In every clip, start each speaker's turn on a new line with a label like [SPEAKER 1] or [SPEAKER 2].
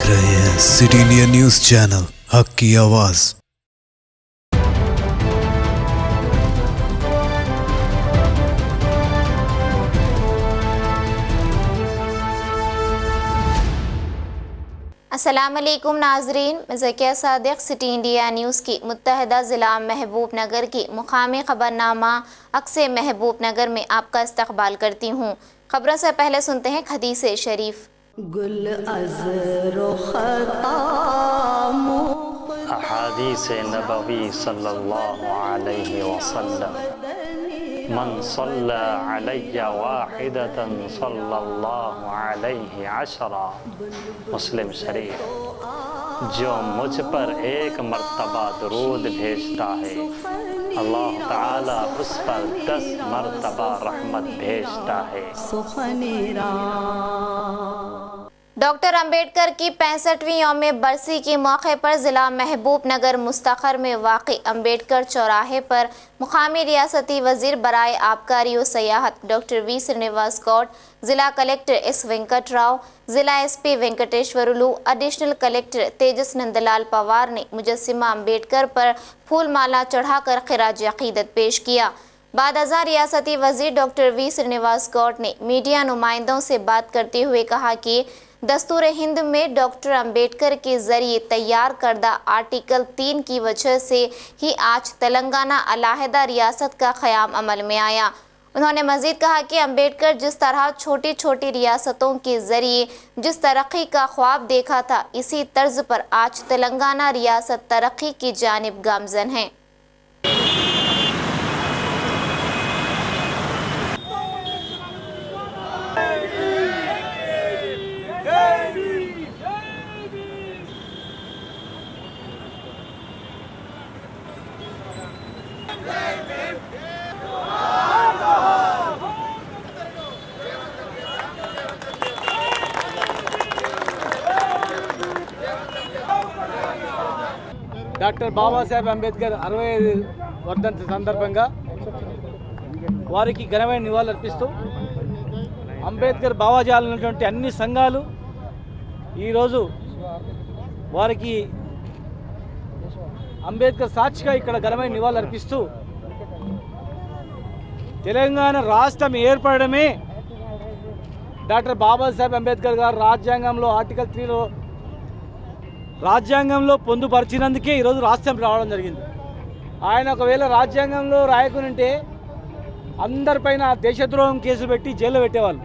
[SPEAKER 1] रहे हैं city India news channel, हक की आवाज।
[SPEAKER 2] अस्सलामुअलैकुम नाजरीन, मैं Zakia Sadiq city India news की मुत्तहदा ज़िला महबूब नगर की मुकामी ख़बरनामा अक्से महबूब नगर में आपका इस्तकबाल करती हूँ। खबरों से पहले सुनते हैं हदीस शरीफ।
[SPEAKER 3] अहादीस नबवी सल्लल्लाहु अलैहि वसल्लम, मन सल्ला अलैया वाहिदतन सल्लल्लाहु अलैहि अशरा। मुस्लिम शरीफ। जो मुझ पर एक मर्तबा दरूद भेजता है, अल्लाह ताला उस पर 10 मर्तबा रहमत भेजता है।
[SPEAKER 2] डॉक्टर अंबेडकर की 65वीं यौम बरसी के मौके पर ज़िला महबूब नगर मुस्तखर में वाक़ई अंबेडकर चौराहे पर मुकामी रियासती वज़ीर बराए आबकारी और सयाहत डॉक्टर वी श्रीनिवास गौड़, ज़िला कलेक्टर एस वेंकट राव, ज़िला SP वेंकटेश्वरलू, एडिशनल कलेक्टर तेजस नंदलाल पवार ने मुजस्सिमा अंबेडकर पर फूल माला चढ़ाकर खिराज अक़ीदत पेश किया। बाद अज़ां रियासती वज़ीर डॉक्टर वी श्रीनिवास गौड़ ने मीडिया नुमाइंदों से बात करते हुए कहा कि दस्तूर हिंद में डॉक्टर अंबेडकर के ज़रिए तैयार करदा आर्टिकल 3 की वजह से ही आज तेलंगाना अलहदा रियासत का क़याम अमल में आया। उन्होंने मज़ीद कहा कि अंबेडकर जिस तरह छोटी छोटी रियासतों के ज़रिए जिस तरक्की का ख्वाब देखा था, इसी तर्ज पर आज तेलंगाना रियासत तरक्की की जानिब गामज़न है।
[SPEAKER 4] డాక్టర్ బాబాసాహెబ్ అంబేద్కర్ 65 వర్ధంతి సందర్భంగా వారికి ఘనమైన నివాళులు అర్పిస్తూ అంబేద్కర్ భావజాలం ఉన్నటువంటి అన్ని సంఘాలు ఈరోజు వారికి అంబేద్కర్ సాక్షిగా ఇక్కడ ఘనమైన నివాళులు అర్పిస్తూ తెలంగాణ రాష్ట్రం ఏర్పడమే డాక్టర్ బాబాసాహెబ్ అంబేద్కర్ గారు రాజ్యాంగంలో ఆర్టికల్ 3లో రాజ్యాంగంలో పొందుపరిచినందుకే ఈరోజు రాష్ట్రం రావడం జరిగింది. ఆయన ఒకవేళ రాజ్యాంగంలో రాయకునింటే అందరిపైన దేశద్రోహం కేసులు పెట్టి జైల్లో పెట్టేవాళ్ళు.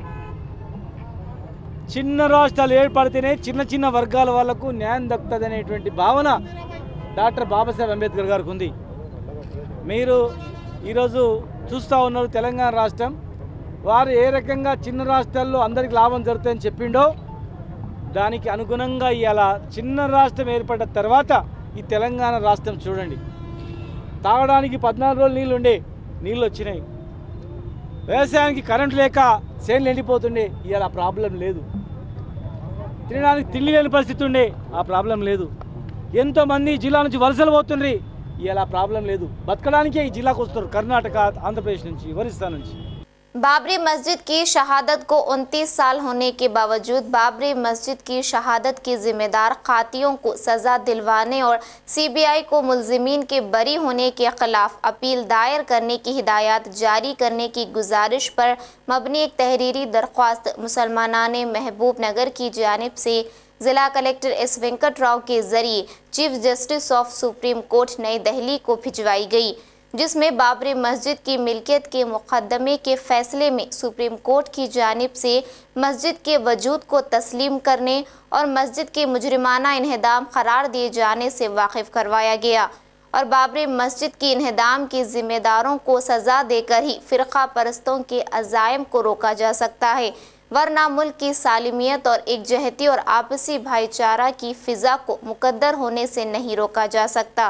[SPEAKER 4] చిన్న రాష్ట్రాలు ఏర్పడితేనే చిన్న చిన్న వర్గాల వాళ్లకు న్యాయం దక్కుతుంది అనేటువంటి భావన డాక్టర్ బాబాసాహెబ్ అంబేద్కర్ గారికి ఉంది. మీరు ఈరోజు చూస్తూ ఉన్నారు తెలంగాణ రాష్ట్రం, వారు ఏ రకంగా చిన్న రాష్ట్రాల్లో అందరికీ లాభం జరుగుతుందని చెప్పిండో దానికి అనుగుణంగా ఇవాళ చిన్న రాష్ట్రం ఏర్పడిన తర్వాత ఈ తెలంగాణ రాష్ట్రం చూడండి, తాగడానికి 14 రోజులు నీళ్ళు ఉండే, నీళ్ళు వచ్చినాయి. వ్యవసాయానికి కరెంటు లేక చేనులు ఎండిపోతుండే, ఇవాళ ఆ ప్రాబ్లం లేదు. తినడానికి తిండి లేని పరిస్థితి ఉండే, ఆ ప్రాబ్లం లేదు. ఎంతోమంది జిల్లా నుంచి వలసలు పోతుండ్రి, ఇవాళ ఆ ప్రాబ్లం లేదు. బతకడానికే ఈ జిల్లాకు వస్తారు కర్ణాటక, ఆంధ్రప్రదేశ్ నుంచి, ఒరిస్సా నుంచి.
[SPEAKER 2] बाबरी मस्जिद की शहादत को 29 साल होने के बावजूद बाबरी मस्जिद की शहादत के जिम्मेदार कातियों को सज़ा दिलवाने और CBI को मुल्ज़िमीन के बरी होने के ख़िलाफ़ अपील दायर करने की हिदायत जारी करने की गुजारिश पर मबनी एक तहरीरी दरख्वास्त मुसलमानान महबूब नगर की जानिब से ज़िला कलेक्टर एस वेंकट राव के ज़रिए chief justice of supreme court नई दिल्ली को भिजवाई गई, जिसमें बाबरी मस्जिद की मिल्कियत के मुकदमे के फैसले में सुप्रीम कोर्ट की जानिब से मस्जिद के वजूद को तस्लीम करने और मस्जिद के मुजरिमाना इन्हदाम करार दिए जाने से वाकिफ़ करवाया गया और बाबरी मस्जिद की इन्हदाम के ज़िम्मेदारों को सज़ा देकर ही फ़िरक़ा परस्तों के अज़ाइम को रोका जा सकता है, वरना मुल्क की सालिमियत और एकजहती और आपसी भाईचारा की फ़िज़ा को मुकद्दर होने से नहीं रोका जा सकता।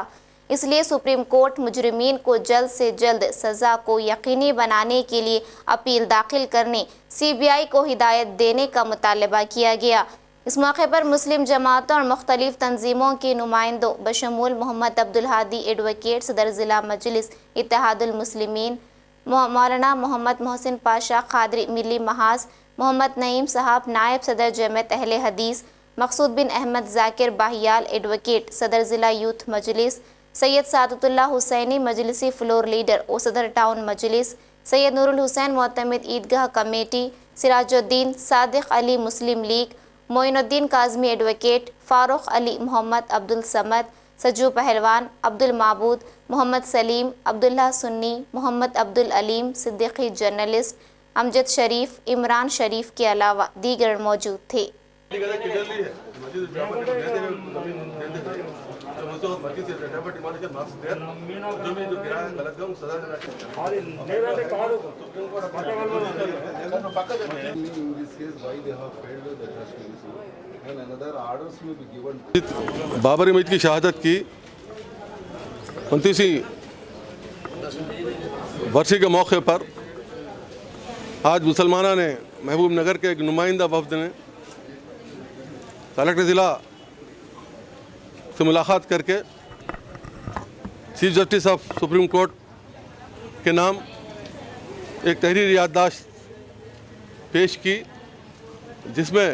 [SPEAKER 2] इसलिए सुप्रीम कोर्ट मुजरिमीन को जल्द से जल्द सज़ा को यकीनी बनाने के लिए अपील दाखिल करने CBI को हिदायत देने का मुतालबा किया गया। इस मौके पर मुस्लिम जमातों और मुख्तलिफ तंजीमों के नुमाइंदों बशमूल मोहम्मद अब्दुल हादी एडवोकेट, सदर ज़िला मजलिस इत्तेहादुल मुस्लिमीन, मौलाना मोहम्मद मोहसिन पाशा कादरी मिली महाज, मोहम्मद नईम साहब नायब सदर जमात अहले हदीस, मकसूद बिन अहमद जाकिर बाहियाल एडवोकेट सदर ज़िला यूथ मजलिस, सैयद सादतुल्लाह हुसैनी मजलिसी फ्लोर लीडर ओ सदर टाउन मजलिस, सैयद नूरुल हुसैन मोतमिद ईदगाह कमेटी, सिराजुद्दीन सादिक अली मुस्लिम लीग, मोइनुद्दीन काज़मी एडवोकेट, फ़ारूक अली, मोहम्मद अब्दुल समद, सज्जू पहलवान, अब्दुल माबूद, मोहम्मद सलीम, अब्दुल्ला सुन्नी, मोहम्मद अब्दुल अलीम सिद्दीकी जर्नलिस्ट, अमजद शरीफ, इमरान शरीफ के अलावा दीगर मौजूद थे।
[SPEAKER 5] बाबरी मस्जिद की शहादत की 29वीं वर्षी के मौके पर आज मुसलमाना ने महबूब नगर के एक नुमाइंदा वफ्द ने कलेक्टर ज़िला से मुलाकात करके chief justice of supreme court के नाम एक तहरीर याददाश्त पेश की, जिसमें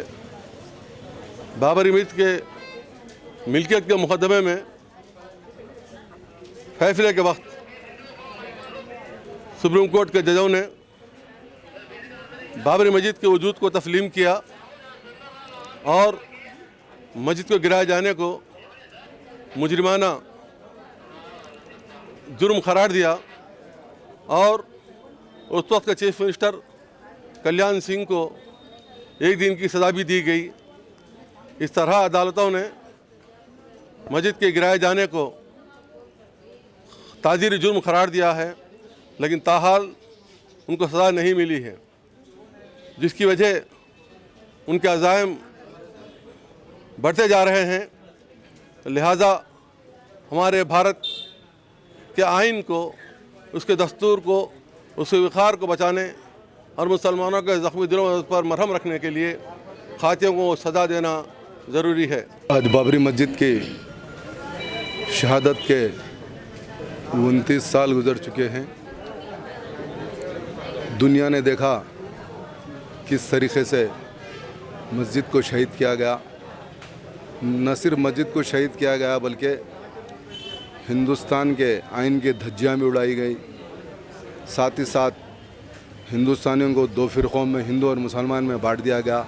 [SPEAKER 5] बाबरी मस्जिद के मिल्कियत के मुकदमे में फैसले के वक्त सुप्रीम कोर्ट के जजों ने बाबरी मस्जिद के वजूद को तस्लीम किया और मस्जिद को गिराए जाने को मुजरिमाना जुर्म करार दिया और उस वक्त के चीफ मिनिस्टर कल्याण सिंह को 1 दिन की सज़ा भी दी गई। इस तरह अदालतों ने मस्जिद के गिराए जाने को ताज़ीरी जुर्म करार दिया है, लेकिन ताहाल उनको सज़ा नहीं मिली है, जिसकी वजह उनके अज़ाइम बढ़ते जा रहे हैं। लिहाजा हमारे भारत के आइन को, उसके दस्तूर को, उसके विकार को बचाने और मुसलमानों के ज़ख्मी दिलों पर मरहम रखने के लिए खातियों को सज़ा देना ज़रूरी है।
[SPEAKER 6] आज बाबरी मस्जिद की शहादत के 29 साल गुजर चुके हैं। दुनिया ने देखा किस तरीके से मस्जिद को शहीद किया गया। न सिर्फ मस्जिद को शहीद किया गया बल्कि हिंदुस्तान के आइन की धज्जियाँ भी उड़ाई गई। साथ ही साथ हिंदुस्तानियों को 2 फ़िरक़ों में, हिंदू और मुसलमान में बांट दिया गया।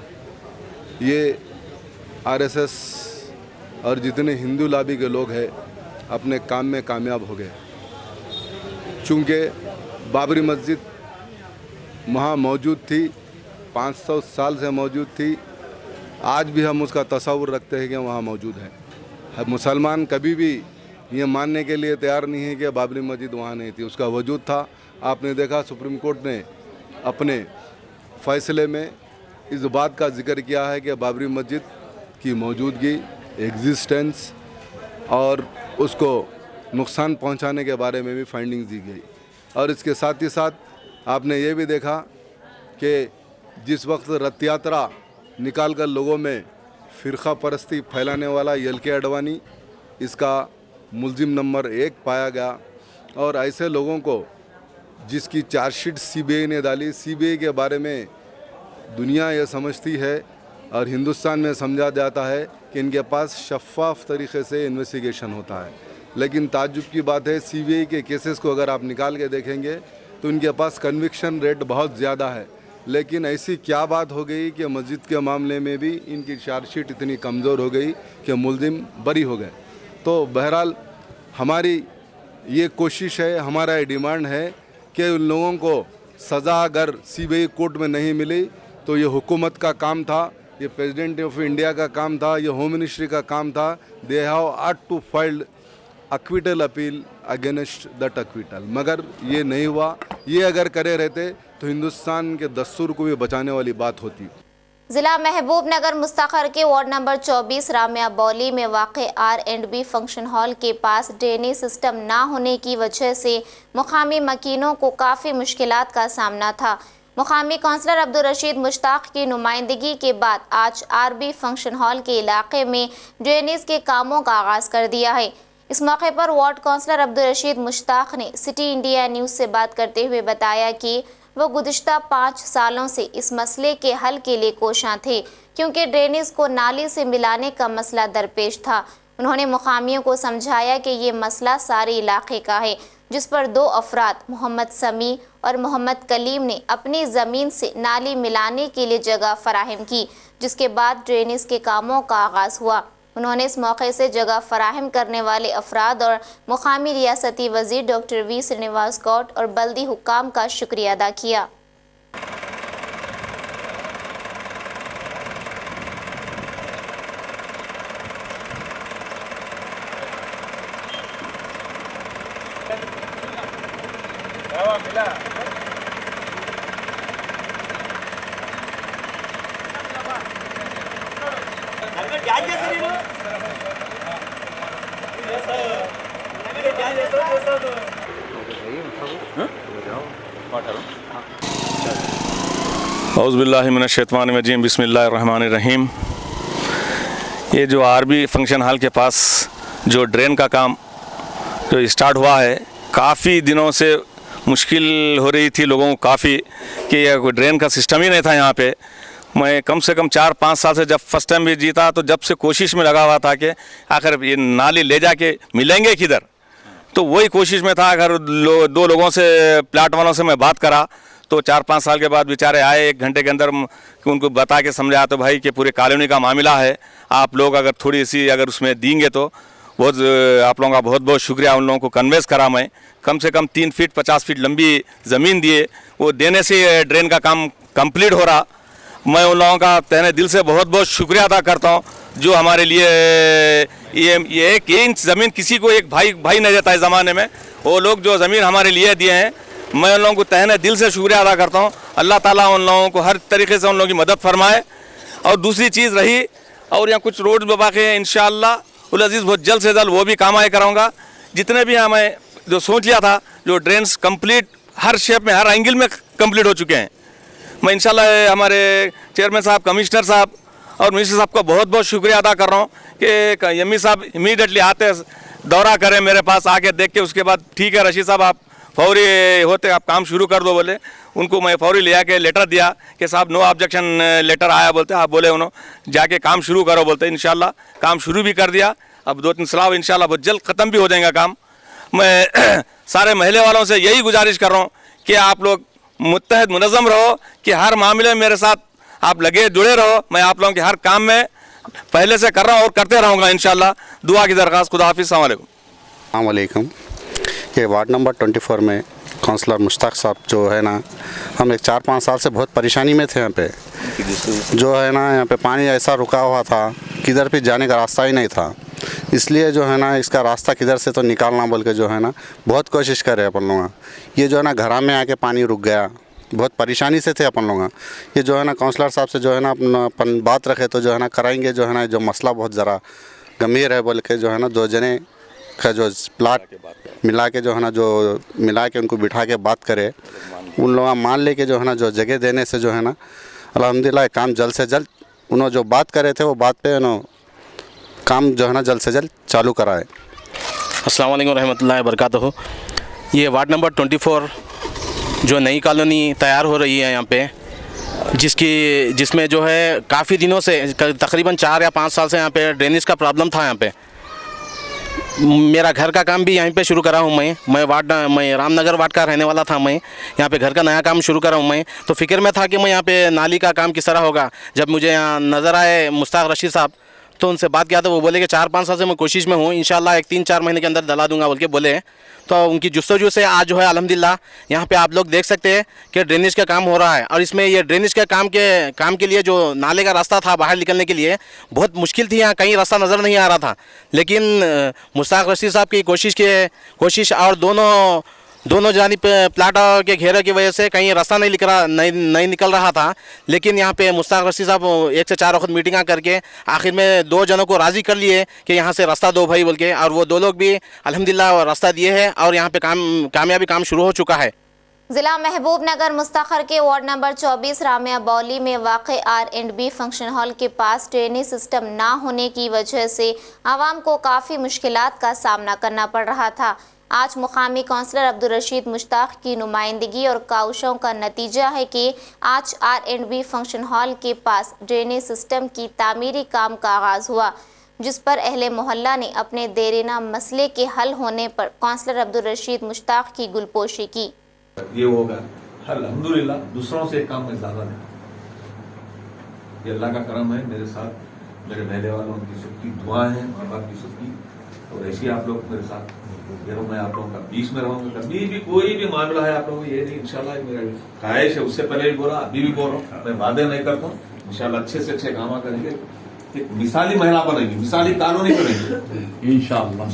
[SPEAKER 6] ये आरएसएस और जितने हिंदू लॉबी के लोग हैं अपने काम में कामयाब हो गए। चूँकि बाबरी मस्जिद वहाँ मौजूद थी, 500 साल से मौजूद थी, आज भी हम उसका तस्वुर रखते हैं कि वहाँ मौजूद है। मुसलमान कभी भी ये मानने के लिए तैयार नहीं है कि बाबरी मस्जिद वहाँ नहीं थी, उसका वजूद था। आपने देखा सुप्रीम कोर्ट ने अपने फ़ैसले में इस बात का जिक्र किया है कि बाबरी मस्जिद की मौजूदगी, एग्जिस्टेंस और उसको नुकसान पहुंचाने के बारे में भी फाइंडिंग्स दी गई। और इसके साथ ही साथ आपने ये भी देखा कि जिस वक्त रथ यात्रा निकाल कर लोगों में फ़िरक़ा परस्ती फैलाने वाला एल.के. अडवाणी इसका मुल्ज़िम नंबर 1 पाया गया। और ऐसे लोगों को जिसकी चार्जशीट सीबीआई ने डाली, सीबीआई के बारे में दुनिया ये समझती है और हिंदुस्तान में समझा जाता है कि इनके पास शफ़ाफ तरीक़े से इन्वेस्टिगेशन होता है। लेकिन ताज्जुब की बात है, सीबीआई के केसेस को अगर आप निकाल के देखेंगे तो इनके पास कन्विक्शन रेट बहुत ज़्यादा है। लेकिन ऐसी क्या बात हो गई कि मस्जिद के मामले में भी इनकी चार्जशीट इतनी कमज़ोर हो गई कि मुल्ज़िम बरी हो गए। तो बहरहाल हमारी ये कोशिश है, हमारा ये डिमांड है कि उन लोगों को सज़ा अगर सीबीआई कोर्ट में नहीं मिली तो ये हुकूमत का काम था, ये प्रेसिडेंट ऑफ इंडिया का काम था, ये होम मिनिस्ट्री का काम था। They have ought to file acquittal appeal against that acquittal, मगर ये नहीं हुआ। ये अगर करे रहते तो हिंदुस्तान के दस्तूर को भी बचाने वाली बात होती।
[SPEAKER 2] जिला महबूब नगर मुस्तखर के वार्ड नंबर 24 रामिया बौली में वाक़े R&B फंक्शन हॉल के पास ड्रेनेज सिस्टम ना होने की वजह से मुकामी मकीनों को काफ़ी मुश्किलात का सामना था। मुकामी कौंसलर अब्दुल रशीद मुश्ताक की नुमाइंदगी के बाद आज RB फंक्शन हॉल के इलाके में ड्रेनेज के कामों का आगाज़ कर दिया है। इस मौके पर वार्ड कौंसलर अब्दुल रशीद मुश्ताक ने सिटी इंडिया न्यूज़ से बात करते हुए बताया कि वो गुज़िश्ता 5 सालों से इस मसले के हल के लिए कोशां थे, क्योंकि ड्रेनेज को नाली से मिलाने का मसला दरपेश था। उन्होंने मुकामियों को समझाया कि ये मसला सारे इलाके का है, जिस पर 2 अफराद मोहम्मद समी और मोहम्मद कलीम ने अपनी ज़मीन से नाली मिलाने के लिए जगह फराहम की, जिसके बाद ड्रेनेज के कामों का आगाज़ हुआ। उन्होंने इस मौके से जगह फराहम करने वाले अफराद और मुकामी रियासती वज़ीर डॉक्टर वी श्रीनिवास गौड और बल्दी हुक्काम का शुक्रिया अदा किया।
[SPEAKER 7] औज़ुबिल्लाहिमिनश्शैतानिर्रजीम बिस्मिल्लाहिर्रहमानिर्रहीम। ये जो आरबी फंक्शन हॉल के पास जो ड्रेन का काम जो स्टार्ट हुआ है, काफ़ी दिनों से मुश्किल हो रही थी लोगों को काफ़ी कि कोई ड्रेन का सिस्टम ही नहीं था यहाँ पे। मैं कम से कम 4-5 साल से जब फर्स्ट टाइम भी जीता तो जब से कोशिश में लगा हुआ था कि आखिर ये नाली ले जाके मिलेंगे किधर, तो वही कोशिश में था। अगर 2 लोगों से प्लाट वालों से मैं बात करा तो 4-5 साल के बाद बेचारे आए, 1 घंटे के अंदर उनको बता के समझाया तो भाई कि पूरे कॉलोनी का मामला है, आप लोग अगर थोड़ी सी अगर उसमें देंगे तो बहुत, आप लोगों का बहुत बहुत शुक्रिया। उन लोगों को कन्वेंस करा मैं, कम से कम 3 फीट 50 फीट लंबी ज़मीन दिए, वो देने से ड्रेन का काम कंप्लीट हो रहा। मैं उन लोगों का तहे दिल से बहुत बहुत शुक्रिया अदा करता हूँ जो हमारे लिए ये 1 इंच ज़मीन किसी को एक भाई नहीं देता है ज़माने में, वो लोग जो ज़मीन हमारे लिए दिए हैं, मैं उन लोगों को तहे दिल से शुक्रिया अदा करता हूँ। अल्लाह ताला उन लोगों को हर तरीके से उन लोगों की मदद फरमाए। और दूसरी चीज़ रही, और यहाँ कुछ रोड बाकी हैं, इंशाअल्लाह उल अज़ीज़ बहुत जल्द से जल्द वो भी काम आए कराऊँगा। जितने भी हमें जो सोच लिया था, जो ड्रेन्स कंप्लीट हर शेप में हर एंगल में कंप्लीट हो चुके हैं। मैं इंशाल्लाह हमारे चेयरमैन साहब, कमिश्नर साहब और मिनिस्टर साहब का बहुत बहुत शुक्रिया अदा कर रहा हूँ कि यमी साहब इमीडिएटली आते दौरा करें मेरे पास आके देख के, उसके बाद ठीक है रशीद साहब आप फौरी होते आप काम शुरू कर दो बोले। उनको मैं फौरी ले आके लेटर दिया कि साहब नो ऑब्जेक्शन लेटर आया बोलते, आप बोले उन्होंने जाके काम शुरू करो बोलते। इंशाल्लाह काम शुरू भी कर दिया, अब 2-3 सलाह इंशाल्लाह बहुत जल्द ख़त्म भी हो जाएगा काम। मैं सारे महल्ले वालों से यही गुजारिश कर रहा हूँ कि आप लोग मुत्तहद मुनज़्ज़म रहो, कि हर मामले में मेरे साथ आप लगे जुड़े रहो। मैं आप लोगों के हर काम में पहले से कर रहा हूँ और करते रहूँगा इंशाल्लाह। दुआ की दरख्वास्त। खुदा हाफिज़। अस्सलाम वालेकुम।
[SPEAKER 8] ये वार्ड नंबर 24 में काउंसलर मुश्ताक साहब जो है ना, हम एक 4-5 साल से बहुत परेशानी में थे। यहाँ पे जो है ना, यहाँ पे पानी ऐसा रुका हुआ था, किधर भी जाने का रास्ता ही नहीं था। इसलिए जो है ना, इसका रास्ता किधर से तो निकालना बोल के जो है ना बहुत कोशिश कर रहे हैं अपन लोग। ये जो है ना घरा में आके पानी रुक गया, बहुत परेशानी से थे अपन लोग। ये जो है ना काउंसलर साहब से जो है ना अपन बात रखे तो जो है ना कराएंगे। जो है ना जो मसला बहुत ज़रा गंभीर है बोल के जो है ना 2 जने का जो प्लाट मिला के जो है ना, जो मिला के उनको बिठा के बात करे, उन लोग मान ले के जो है ना जो जगह देने से जो है ना अल्हम्दुलिल्लाह काम जल्द से जल्द उन्होंने जो बात करे थे वो बात पे काम जो है ना जल्द से जल्द चालू कराए।
[SPEAKER 9] अस्सलाम वालेकुम रहमतुल्लाहि व बरकातहू। ये वार्ड नंबर 24 जो नई कॉलोनी तैयार हो रही है यहाँ पे, जिसमें जो है काफ़ी दिनों से तकरीबन 4 या 5 साल से यहाँ पे ड्रेनेज का प्रॉब्लम था। यहाँ पे मेरा घर का काम भी यहीं पे शुरू करा हूँ मैं रामनगर वार्ड का रहने वाला था। मैं यहाँ पे घर का नया काम शुरू करा हूँ। मैं तो फिक्र में था कि मैं यहाँ पे नाली का काम किस तरह होगा। जब मुझे यहाँ नज़र आए मुश्ताक रशीद साहब तो उनसे बात किया तो वो बोले कि 4-5 साल से मैं कोशिश में हूँ, इंशाल्लाह 1-3-4 महीने के अंदर डला दूंगा बोल के बोले। तो उनकी जुस्तजू से आज जो है अल्हम्दुलिल्लाह यहाँ पे आप लोग देख सकते हैं कि ड्रेनेज का काम हो रहा है। और इसमें ये ड्रेनेज के काम के लिए जो नाले का रास्ता था बाहर निकलने के लिए बहुत मुश्किल थी, यहाँ कहीं रास्ता नज़र नहीं आ रहा था। लेकिन मुश्ताक रशीद साहब की कोशिश और दोनों जानिब प्लाट के घेरे की वजह से कहीं रास्ता नहीं निकल रहा था। लेकिन यहाँ पे मुश्ताक रशीद साहब 1 से 4 वक्त मीटिंग करके आखिर में 2 जनों को राज़ी कर लिए कि यहाँ से रास्ता दो भाई बोल के, और वो 2 लोग भी अल्हम्दुलिल्लाह रास्ता दिए हैं और यहाँ पे कामयाबी काम शुरू हो चुका है।
[SPEAKER 2] जिला महबूब नगर मुस्तखर के वार्ड नंबर 24 रामिया बौली में वाक़े R&B फंक्शन हॉल के पास ड्रेनेज सिस्टम ना होने की वजह से आवाम को काफ़ी मुश्किलात का सामना करना पड़ रहा था। आज मुकामी काउंसलर अब्दुल रशीद मुश्ताक की नुमाइंदगी और काउशों का नतीजा है कि आज R&B फंक्शन हॉल के पास ड्रेनेज सिस्टम की तामीरी काम का आगाज़ हुआ, जिस पर अहले मोहल्ला ने अपने देरीना मसले के हल होने पर काउंसलर अब्दुल रशीद मुश्ताक की गुलपोशी की।
[SPEAKER 10] ये होगा अल्हम्दुलिल्लाह, दूसरों से काम में ज़्यादा नहीं, ये अल्लाह का करम है। मेरे साथ मेरे महले वालों की सबकी दुआ है, माँ बाप की सबकी, और ऐसे आप लोग मेरे साथ, मैं आप लोगों का बीच में रहूँगा। कभी भी कोई भी मामला है आप लोगों को, ये नहीं, इंशाल्लाह मेरा ख्वाहिश है, उससे पहले भी बोला, अभी भी बोल रहा हूँ, मैं वादे नहीं करता हूँ, इंशाल्लाह अच्छे से अच्छे काम करेंगे, एक मिसाली महिला बनेगी, मिसाली कानूनी बनेगी इंशाल्लाह।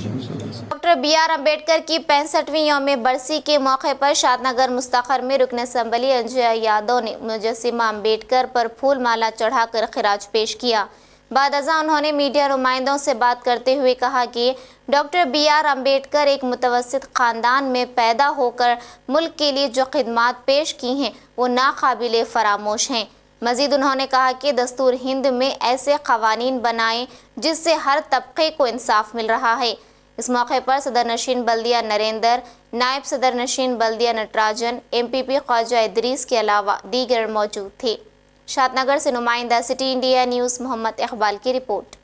[SPEAKER 2] Doctor B.R. अम्बेडकर की 65वीं यौम बरसी के मौके पर शादनगर मुस्तखर में रुकन असम्बली अंजय यादव ने मुजस्सिमा अम्बेडकर पर फूल माला चढ़ाकर खिराज पेश किया। बाद अज़ा उन्होंने मीडिया नुमाइंदों से बात करते हुए कहा कि डॉक्टर B.R. अम्बेडकर एक मुतवस्सित ख़ानदान में पैदा होकर मुल्क के लिए जो खिदमात पेश की हैं वो नाकाबिले फरामोश हैं। मज़ीद उन्होंने कहा कि दस्तूर हिंद में ऐसे क़वानीन बनाएं जिससे हर तबके को इंसाफ मिल रहा है। इस मौके पर सदर नशीन बल्दिया नरेंद्र, नायब सदर नशीन बल्दिया नटराजन, MPP ख्वाजा इदरीस के अलावा दीगर मौजूद थे। शादनगर से नुमाइंदा city India news Mohammad Iqbal की रिपोर्ट।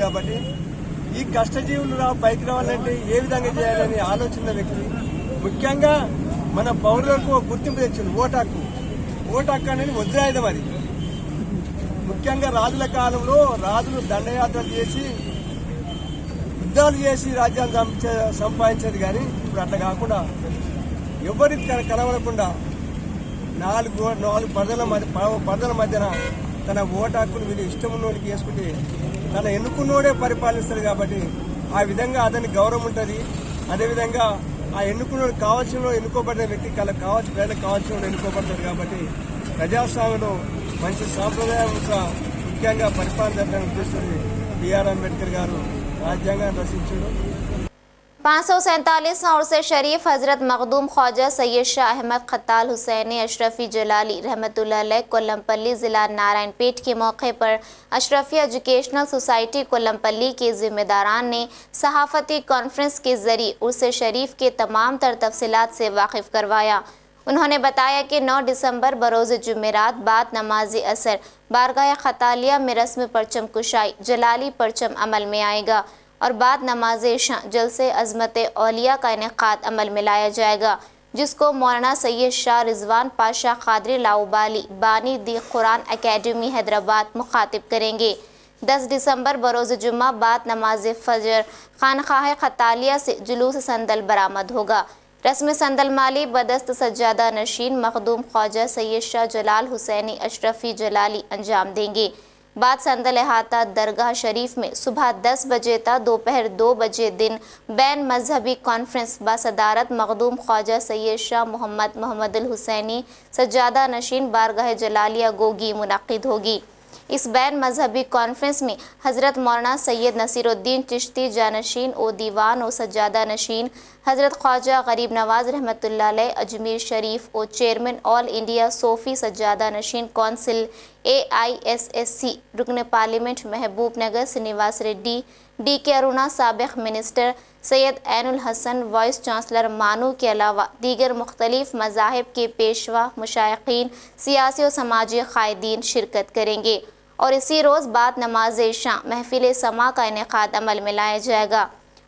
[SPEAKER 11] కాబట్టి ఈ కష్టజీవులు పైకి రావాలంటే ఏ విధంగా చేయాలనే ఆలోచన వ్యక్తి ముఖ్యంగా మన పౌరులకు గుర్తింపు తెచ్చింది ఓటు హక్కు అనేది వజ్రాయుధం. అది ముఖ్యంగా రాజుల కాలంలో రాజులు దండయాత్రలు చేసి యుద్ధాలు చేసి రాజ్యాన్ని సంపాదించేది, కానీ ఇప్పుడు అట్లా కాకుండా ఎవరికి కనబడకుండా నాలుగు పరదల మధ్యన తన ఓటు హక్కును వీళ్ళు ఇష్టం ఉన్నోడికి వేసుకుంటే తన ఎన్నుకున్నోడే పరిపాలిస్తారు. కాబట్టి ఆ విధంగా అతని గౌరవం ఉంటుంది. అదేవిధంగా ఆ ఎన్నుకున్నోడు కావాల్సిన ఎన్నుకోబడిన వ్యక్తి కావచ్చు, ప్రజలకు కావాల్సిన ఎన్నుకోబడతారు. కాబట్టి ప్రజాస్వామ్యంలో మంచి సాంప్రదాయం ముఖ్యంగా పరిపాలన జరగడానికి ఉద్దేశించి B.R. అంబేద్కర్ గారు రాజ్యాంగాన్ని రచించారు.
[SPEAKER 2] 547 और शरीफ हज़रत मखदूम ख्वाजा सैयद शाह अहमद खत्ताल हुसैनी अशरफी जलाली रहमतुल्लाह अलैह कोल्लमपल्ली ज़िला नारायणपेट के मौके पर अशरफी एजुकेशनल सोसाइटी कोल्लमपल्ली के ज़िम्मेदारान ने सहाफ़ती कॉन्फ्रेंस के ज़रिए उर्स शरीफ के तमाम तर तफसीलात से वाकिफ़ करवाया। उन्होंने बताया कि 9 दिसंबर बरोज़ जुमेरात बाद नमाज असर बारगाह खतालिया में रस्म परचम कुशाई जलाली परचम अमल में आएगा और बाद नमाज इशा जलसे अज़मत औलिया का इनेकाद अमल में लाया जाएगा, जिसको मौलाना सैयद शाह रिजवान पाशा क़ादरी लाउबाली बानी दी कुरान एकेडमी हैदराबाद मुखातिब करेंगे। 10 दिसंबर बरोज़ जुम्मा बाद नमाज फजर खानखाह खतालिया से जुलूस संदल बरामद होगा। रस्म संदल माली बदस्त सज्जादा नशीन मखदूम ख्वाजा सैयद शाह जलाल हुसैनी अशरफी जलाली अंजाम देंगे। बाद संदल अहाता दरगाह शरीफ में सुबह 10 बजे तक दोपहर 2 बजे दिन बैन मजहबी कॉन्फ्रेंस बासदारत मखदूम ख्वाजा सैयद शाह मोहम्मद हुसैनी सज्जादा नशीन बारगाह जलालिया गोगी मुनक़िद होगी। इस बैन मजहबी कॉन्फ्रेंस में हज़रत मौलाना सैयद नसीरुद्दीन चिश्ती जानशीन ओ दीवान ओ सज्जादा नशीन, हज़रत ख्वाजा गरीब नवाज रहमतुल्लाह अलैह अजमेर शरीफ ओ chairman All India Sufi Sajjada Nashin council AISSC रुकन पार्लियामेंट महबूब नगर श्रीनिवास रेड्डी, DK अरुणा साबिक़ minister, Syed Ainul Hasan vice chancellor MANUU के अलावा दीगर मुख्तलिफ मज़ाहिब के पेशवा मुशाइखीन सियासी और समाजी क़ायदीन शिरकत करेंगे और इसी रोज़ बाद नमाज इशा महफिल समा का इनेकाद अमल में लाया जाएगा।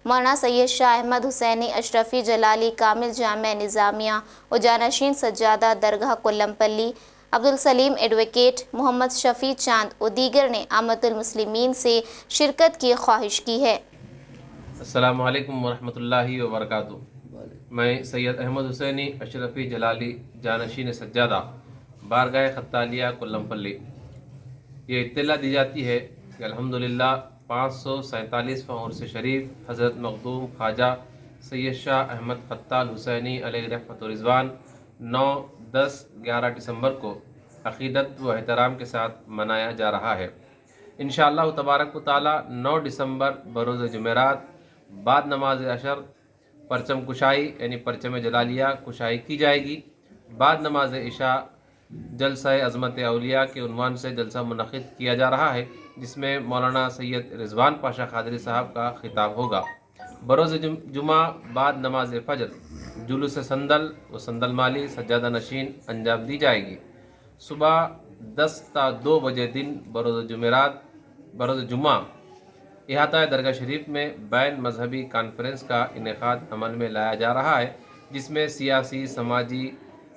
[SPEAKER 2] मौलाना सैयद शाह अहमद हुसैनी अशरफी जलाली कामिल जामिया निज़ामिया और जानशीन सज्जादा दरगाह कोल्लमपल्ली, अब्दुल सलीम एडवोकेट, मोहम्मद शफ़ी चांद और दीगर ने आमतुल मुस्लिमीन से शिरकत की ख्वाहिश की है।
[SPEAKER 12] अस्सलामु अलैकुम वरहमतुल्लाहि वबरकातुहू। मैं सैयद अहमद हुसैनी अशरफी जलाली जानशीन सज्जादा बारगाह खत्तालिया कोल्लमपल्ली, ये इत्तला दी जाती है कि अल्हम्दुलिल्लाह 547वां उर्स शरीफ हज़रत मखदूम ख्वाजा सैयद शाह अहमद खत्ताल हुसैनी अलैहि रहमत व रिज़वान 9, 10, 11 दिसंबर को अक़ीदत व एहतराम के साथ मनाया जा रहा है। इंशाअल्लाह तबारक व तआला 9 दिसंबर बरोज़ जुमेरात बाद नमाज अशर परचम कुशाई यानी परचम जलालिया कुशाई की जाएगी। बाद नमाज इशा जलसा अज़मत औलिया के उन्वान से जलसा मुनक़िद किया जा रहा है, जिसमें मौलाना सैयद रिजवान पाशा क़ादरी साहब का खिताब होगा। बरोज़ जुमा बाद नमाज फ़जर जुलूस संदल व संदल माली सज्जादा नशीन अंजाम दी जाएगी। सुबह 10 ता 2 बजे दिन बरोज़ जुमा इहाता दरगाह शरीफ में बैन मजहबी कॉन्फ्रेंस का इनेकाद अमल में लाया जा रहा है, जिसमें सियासी समाजी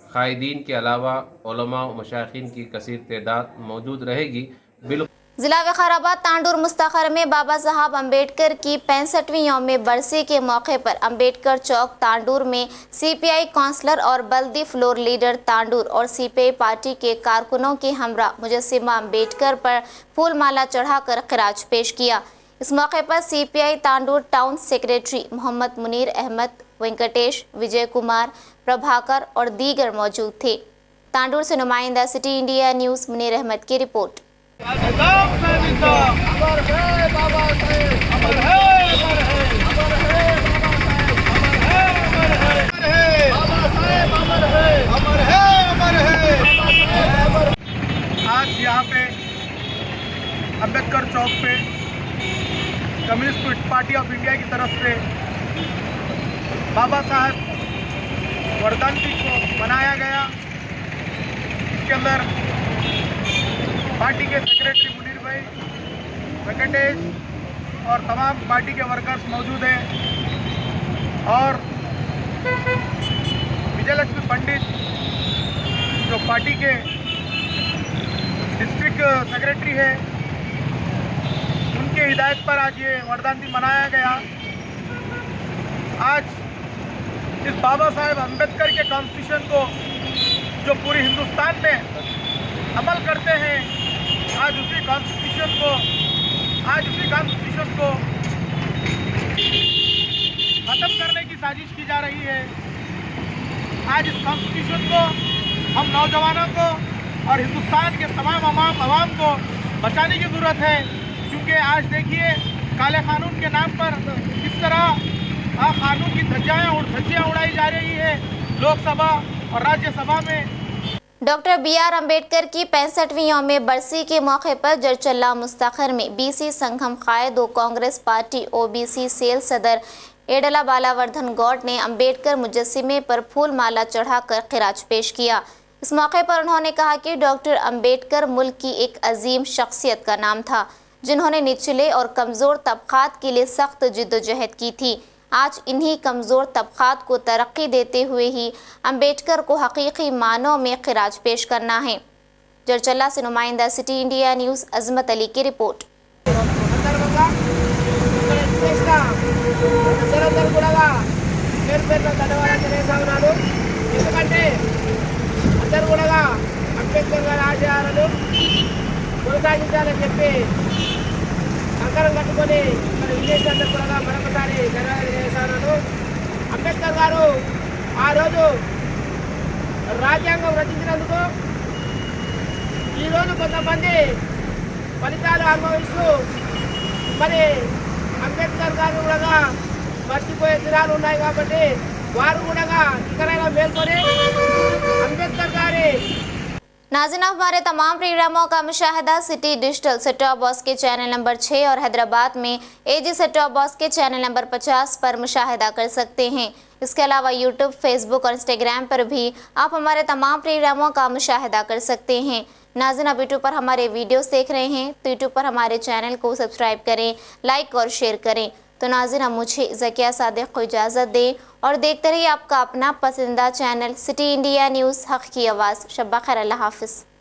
[SPEAKER 12] कायदीन के अलावा उलमा व मशाइखीन की कसीर तादाद मौजूद रहेगी।
[SPEAKER 2] जिला विकाराबाद तांडूर मुस्तखर में बाबा साहब अम्बेडकर की 65वीं यौम बरसी के मौके पर अम्बेडकर चौक तांडूर में सीपीआई काउंसलर और बल्दी फ्लोर लीडर तांडूर और सीपीआई पार्टी के कारकुनों के हमरा मुजस्सिमा अम्बेडकर पर फूल माला चढ़ाकर खिराज पेश किया। इस मौके पर CPI Tandur town secretary Mohammad Munir Ahmed, Venkatesh, Vijay Kumar, Prabhakar और दीगर मौजूद थे। तांडूर से नुमाइंदा city India News Munir Ahmed की रिपोर्ट।
[SPEAKER 11] आज यहाँ पे अम्बेडकर चौक पे कम्युनिस्ट पार्टी ऑफ इंडिया की तरफ से बाबा साहब वर्धंती को मनाया गया। इसके अंदर पार्टी के सेक्रेटरी मुनीर भाई, वेंकटेश और तमाम पार्टी के वर्कर्स मौजूद हैं और विजयलक्ष्मी पंडित जो पार्टी के डिस्ट्रिक्ट सेक्रेटरी है, उनके हिदायत पर आज ये वर्धंती मनाया गया। आज इस बाबा साहेब अम्बेडकर के कॉन्स्टिट्यूशन को जो पूरे हिंदुस्तान में अमल करते हैं, आज उसी कॉन्स्टिट्यूशन को खत्म करने की साजिश की जा रही है। आज इस कॉन्स्टिट्यूशन को हम नौजवानों को और हिंदुस्तान के तमाम आवाम को बचाने की ज़रूरत है, क्योंकि आज देखिए काले कानून के नाम पर किस तरह कानून की धज्जियाँ उड़ाई जा रही है लोकसभा और राज्यसभा में।
[SPEAKER 2] Doctor B R. अम्बेडकर की 65वीं यौम बरसी के मौके पर जरचल्ला मुस्तखर में बीसी संघम कायद व कांग्रेस पार्टी ओबीसी सेल सदर एडला बालावर्धन गौड ने अम्बेडकर मुजस्सिमे पर फूल माला चढ़ाकर खिराज पेश किया। इस मौके पर उन्होंने कहा कि डॉक्टर अम्बेडकर मुल्क की एक अजीम शख्सियत का नाम था, जिन्होंने निचले और कमज़ोर तबक़ात के लिए सख्त जिद्दोजहद की थी। आज इन्हीं कमज़ोर तबक़ात को तरक्की देते हुए ही अम्बेडकर को हकीकी मानों में खिराज पेश करना है। जरचल्ला से नुमाइंदा सिटी इंडिया न्यूज़ अजमत अली की रिपोर्ट।
[SPEAKER 13] కంకరం కట్టుకొని మన విజయశాంతి కూడా మరొకసారి ధన్యవాదాలు చేస్తున్నాను. అంబేద్కర్ గారు ఆ రోజు రాజ్యాంగం రచించినందుకు ఈరోజు కొంతమంది ఫలితాలు అనుభవిస్తూ మరి అంబేద్కర్ గారు కూడా మర్చిపోయే దినాలు ఉన్నాయి కాబట్టి వారు కూడా ఇకనైనా మేల్కొని అంబేద్కర్ గారి।
[SPEAKER 2] नाज़रीन, हमारे तमाम प्रोग्रामों का मुशाहिदा city digital set top box के चैनल नंबर 6 और हैदराबाद में एजी सेट टॉप बॉक्स के चैनल नंबर 50 पर मुशाहिदा कर सकते हैं। इसके अलावा यूट्यूब, फेसबुक और इंस्टाग्राम पर भी आप हमारे तमाम प्रोग्रामों का मुशाहिदा कर सकते हैं। नाज़रीन, आप यूट्यूब पर हमारे वीडियोस देख रहे हैं तो यूट्यूब पर हमारे चैनल को सब्सक्राइब करें, लाइक और शेयर करें। तो नाज़रीन, अब मुझे ज़किया सादिक को इजाज़त दें और देखते रहिए आपका अपना पसंदीदा चैनल सिटी इंडिया न्यूज़, हक़ की आवाज़। शब्बा खैर, अल्लाह हाफ़िज़।